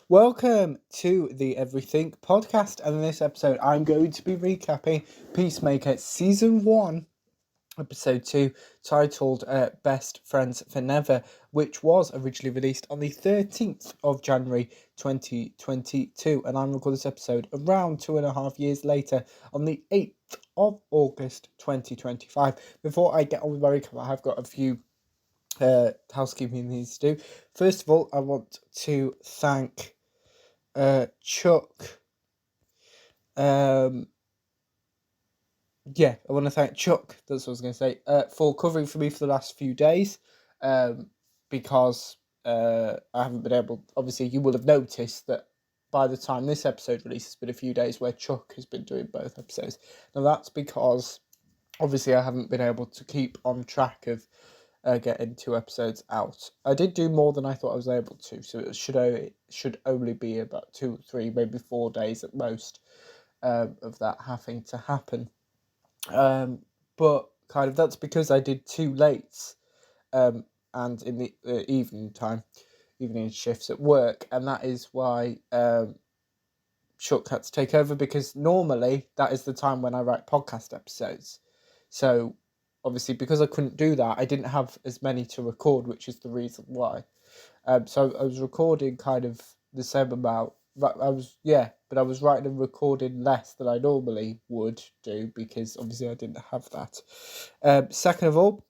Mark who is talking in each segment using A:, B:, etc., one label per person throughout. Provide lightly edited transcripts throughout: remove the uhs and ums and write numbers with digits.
A: Welcome to the Everything podcast, and in this episode I'm going to be recapping Peacemaker Season 1, Episode 2, titled Best Friends for Never, which was originally released on the 13th of January 2022, and I'm recording this episode around 2.5 years later on the 8th of August 2025. Before I get on with my recap, I have got a few housekeeping things to do. First of all, I want to thank Chuck. I want to thank Chuck, that's what I was going to say, for covering for me for the last few days, because I haven't been able, obviously you will have noticed that by the time this episode releases, it's been a few days where Chuck has been doing both episodes. Now that's because, obviously, I haven't been able to keep on track of getting 2 episodes out. I did do more than I thought I was able to, so it should only be about 2, 3, maybe 4 days at most of that having to happen. But kind of that's because I did 2 lates, and in the evening shifts at work, and that is why Chuck had to take over, because normally that is the time when I write podcast episodes. So obviously, because I couldn't do that, I didn't have as many to record, which is the reason why. So I was recording kind of the same amount. But I was writing and recording less than I normally would do, because obviously I didn't have that. Second of all,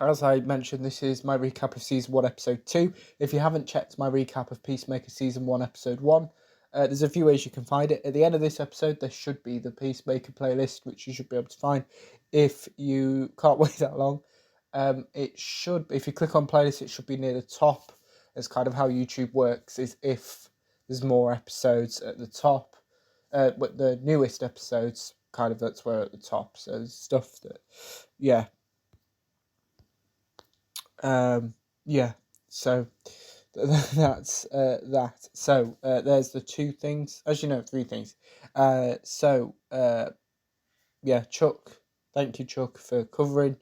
A: as I mentioned, this is my recap of Season 1, Episode 2. If you haven't checked my recap of Peacemaker Season 1, Episode 1, there's a few ways you can find it. At the end of this episode, there should be the Peacemaker playlist, which you should be able to find. If you can't wait that long, it should, if you click on playlist, it should be near the top. That's kind of how YouTube works, is if there's more episodes at the top, but the newest episodes, kind of, that's where at the top. So there's stuff that, so that's that. So there's the 2 things, as you know, 3 things. Chuck, thank you, Chuck, for covering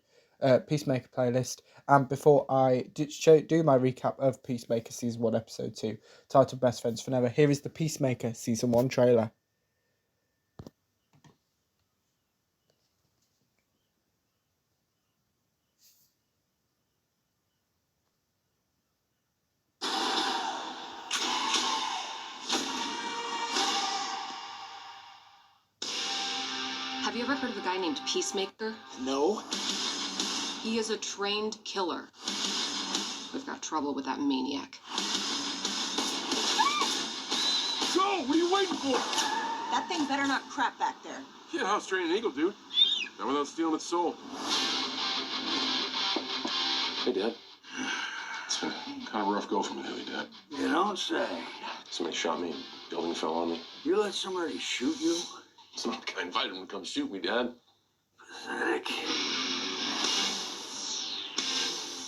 A: Peacemaker playlist. And before I do my recap of Peacemaker Season 1, Episode 2, titled Best Friends for Never, here is the Peacemaker Season 1 trailer.
B: Have you ever heard of a guy named Peacemaker?
C: No.
B: He is a trained killer. We've got trouble with that maniac.
C: Go! What are you waiting for?
D: That thing better not crap back there.
C: Yeah, how straight an eagle, dude. Not without stealing its soul. Hey, Dad. It's been kind of a rough go for me lately, Dad.
E: You don't say.
C: Somebody shot me. Building fell on me.
E: You let somebody shoot you?
C: It's not the guy invited him to come shoot me, Dad.
E: Pathetic.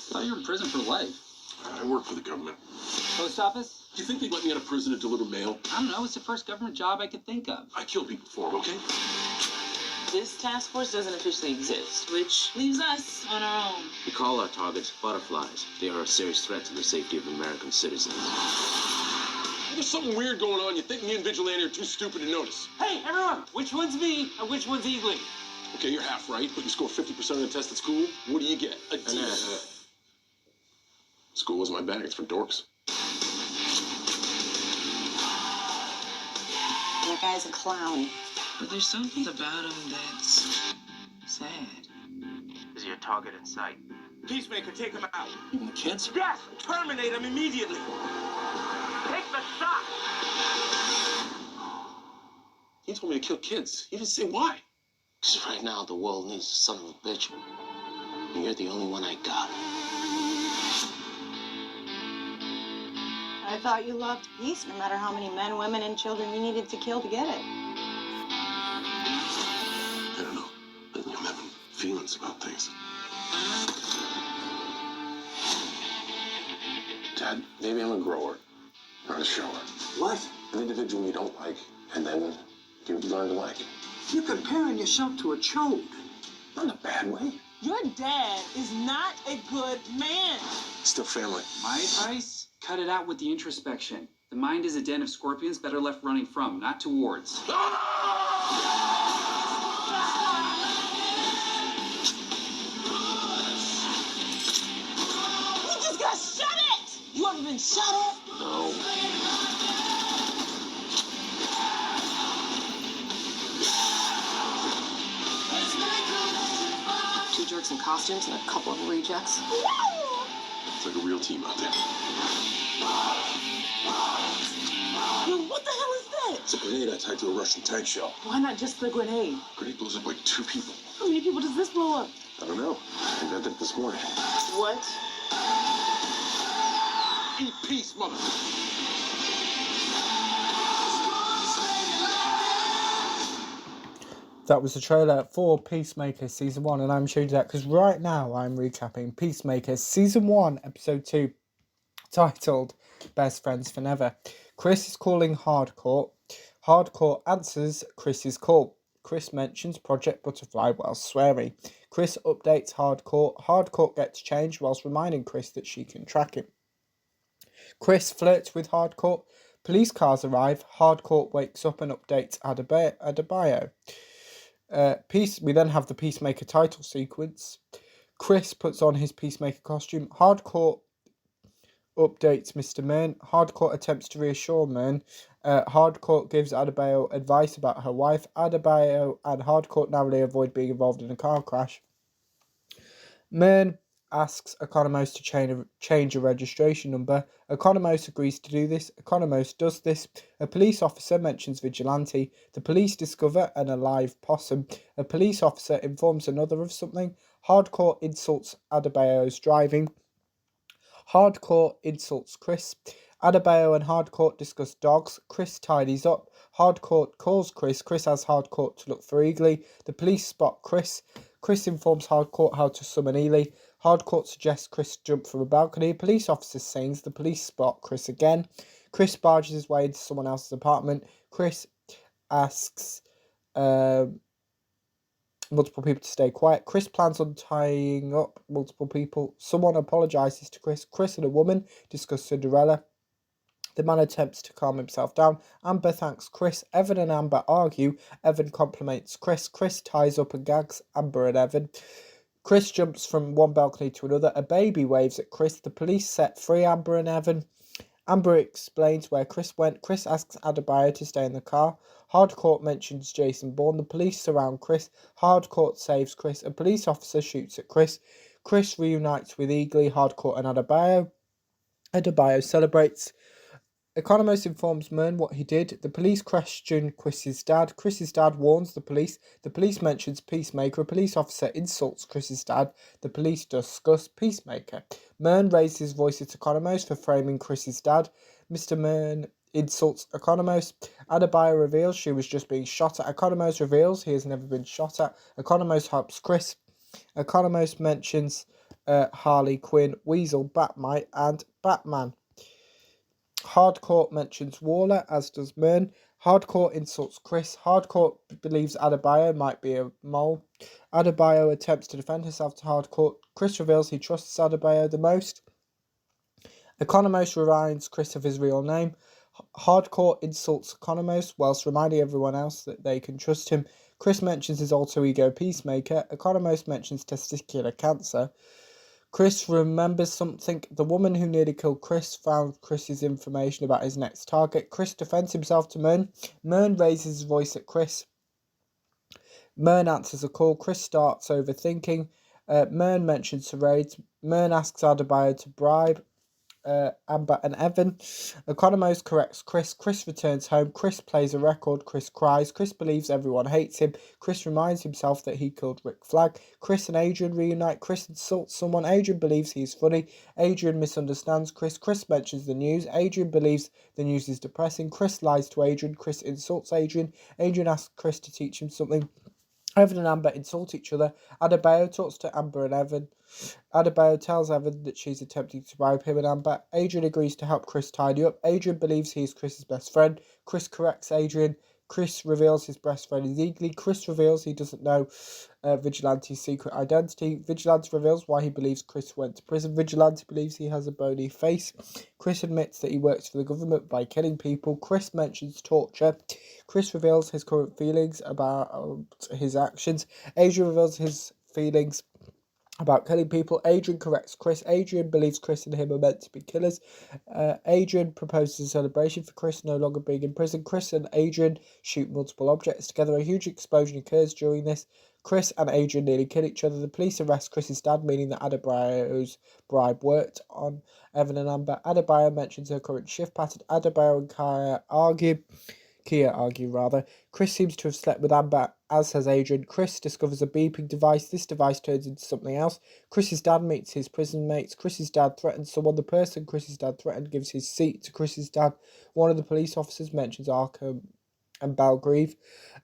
F: I thought you were in prison for life.
C: I work for the government.
F: Post office?
C: Do you think they'd let me out of prison to deliver mail?
F: I don't know. It's the first government job I could think of.
C: I kill people for 'em, okay?
G: This task force doesn't officially exist, which leaves us on our own.
H: We call our targets butterflies. They are a serious threat to the safety of American citizens.
C: There's something weird going on. You think me and Vigilante are too stupid to notice.
F: Hey, everyone! Which one's me and which one's Eagly?
C: Okay, you're half right, but you score 50% on the test at school. What do you get? A D. School was my bag. It's for dorks.
D: That guy's a clown.
G: But there's something about him that's sad.
H: Is your target in sight?
E: Peacemaker, take him out.
C: Even the kids?
E: Yes! Terminate him immediately. Take the shot!
C: He told me to kill kids. He didn't say why.
H: Because right now the world needs a son of a bitch. And you're the only one I got.
D: I thought you loved peace, no matter how many men, women, and children you needed to kill to get it.
C: I don't know. Lately I'm having feelings about things. Dad, maybe I'm a grower, not a shower.
E: What?
C: An individual you don't like, and then you learn to like.
E: You're comparing yourself to a chode.
C: Not in a bad way.
G: Your dad is not a good man.
C: Still family.
F: My advice? Cut it out with the introspection. The mind is a den of scorpions better left running from, not towards.
G: You just got shot at! You ever been shot at?
H: No.
B: Two jerks in costumes and a couple of rejects.
C: It's like a real team out there.
G: Yo, what the hell is that?
C: It's a grenade I tied to a Russian tank shell.
G: Why not just the grenade?
C: Grenade blows up like 2 people.
G: How many people does this blow up?
C: I don't know. I invented it this morning.
G: What?
C: Eat peace, mother.
A: That was the trailer for Peacemaker Season 1, and I'm showing you that because right now I'm recapping Peacemaker Season 1, Episode 2, titled Best Friends for Never. Chris is calling Hardcore. Hardcore answers Chris's call. Chris mentions Project Butterfly while swearing. Chris updates Hardcore. Hardcore gets changed whilst reminding Chris that she can track him. Chris flirts with Hardcore. Police cars arrive. Hardcore wakes up and updates Adebayo. We then have the Peacemaker title sequence. Chris puts on his Peacemaker costume. Hardcore updates Mr. Mern. Hardcore attempts to reassure Mern. Hardcore gives Adebayo advice about her wife. Adebayo and Hardcore narrowly avoid being involved in a car crash. Mern asks Economos to change a registration number. Economos agrees to do this. Economos does this. A police officer mentions vigilante. The police discover an alive possum. A police officer informs another of something. Hardcore insults Adebayo's driving. Hardcore insults Chris. Adebayo and Hardcore discuss dogs. Chris tidies up. Hardcore calls Chris. Chris asks Hardcore to look for Eagly. The police spot Chris. Chris informs Hardcore how to summon Ely. Hardcore suggests Chris jump from a balcony. A police officer sings. The police spot Chris again. Chris barges his way into someone else's apartment. Chris asks multiple people to stay quiet. Chris plans on tying up multiple people. Someone apologises to Chris. Chris and a woman discuss Cinderella. The man attempts to calm himself down. Amber thanks Chris. Evan and Amber argue. Evan compliments Chris. Chris ties up and gags Amber and Evan. Chris jumps from one balcony to another. A baby waves at Chris. The police set free Amber and Evan. Amber explains where Chris went. Chris asks Adebayo to stay in the car. Hardcore mentions Jason Bourne. The police surround Chris. Hardcore saves Chris. A police officer shoots at Chris. Chris reunites with Eagly, Hardcore and Adebayo. Adebayo celebrates. Economos informs Mern what he did. The police question Chris's dad. Chris's dad warns the police. The police mentions Peacemaker. A police officer insults Chris's dad. The police discuss Peacemaker. Mern raises his voice at Economos for framing Chris's dad. Mr. Mern insults Economos. Adebayo reveals she was just being shot at. Economos reveals he has never been shot at. Economos helps Chris. Economos mentions Harley Quinn, Weasel, Batmite and Batman. Hardcore mentions Waller, as does Mern. Hardcore insults Chris. Hardcore believes Adebayo might be a mole. Adebayo attempts to defend herself to Hardcore. Chris reveals he trusts Adebayo the most. Economos reminds Chris of his real name. Hardcore insults Economos whilst reminding everyone else that they can trust him. Chris mentions his alter ego Peacemaker. Economos mentions testicular cancer. Chris remembers something. The woman who nearly killed Chris found Chris's information about his next target. Chris defends himself to Mern. Mern raises his voice at Chris. Mern answers a call. Chris starts overthinking. Mern mentions charades. Mern asks Adebayo to bribe Amber and Evan. Economos corrects Chris. Chris returns home. Chris plays a record. Chris cries. Chris believes everyone hates him. Chris reminds himself that he killed Rick Flag. Chris and Adrian reunite. Chris insults someone. Adrian believes he is funny. Adrian misunderstands Chris. Chris mentions the news. Adrian believes the news is depressing. Chris lies to Adrian. Chris insults Adrian. Adrian asks Chris to teach him something. Evan and Amber insult each other. Adebayo talks to Amber and Evan. Adebayo tells Evan that she's attempting to bribe him and Amber. Adrian agrees to help Chris tidy up. Adrian believes he is Chris's best friend. Chris corrects Adrian. Chris reveals his best friend is Eagly. Chris reveals he doesn't know Vigilante's secret identity. Vigilante reveals why he believes Chris went to prison. Vigilante believes he has a bony face. Chris admits that he works for the government by killing people. Chris mentions torture. Chris reveals his current feelings about his actions. Adrian reveals his feelings about killing people. Adrian corrects Chris. Adrian believes Chris and him are meant to be killers. Adrian proposes a celebration for Chris no longer being in prison. Chris and Adrian shoot multiple objects together. A huge explosion occurs during this. Chris and Adrian nearly kill each other. The police arrest Chris's dad, meaning that Adebayo's bribe worked on Evan and Amber. Adebayo mentions her current shift pattern. Adebayo and Kia argue. Chris seems to have slept with Amber, as has Adrian. Chris discovers a beeping device. This device turns into something else. Chris's dad meets his prison mates. Chris's dad threatens someone. The person Chris's dad threatened gives his seat to Chris's dad. One of the police officers mentions Arkham and Belgrieve.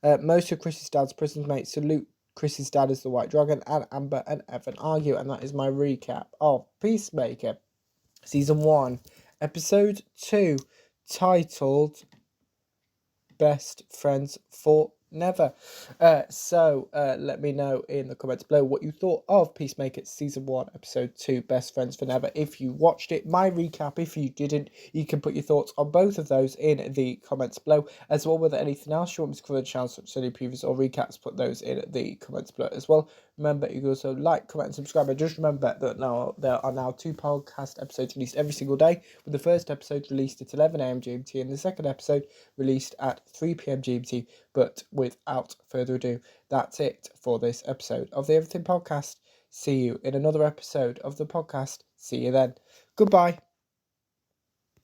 A: Most of Chris's dad's prison mates salute Chris's dad as the White Dragon, and Amber and Evan argue. And that is my recap of Peacemaker, Season 1, Episode 2, titled Best Friends for Never. So let me know in the comments below what you thought of Peacemaker Season 1, Episode 2, Best Friends for Never. If you watched it, my recap. If you didn't, you can put your thoughts on both of those in the comments below. As well, whether anything else you want me to cover the channel, such as any previews or recaps, put those in the comments below as well. Remember, you can also like, comment, and subscribe. And just remember that there are now 2 podcast episodes released every single day, with the first episode released at 11 AM GMT and the second episode released at 3 PM GMT. But without further ado, that's it for this episode of the Everything Podcast. See you in another episode of the podcast. See you then. Goodbye.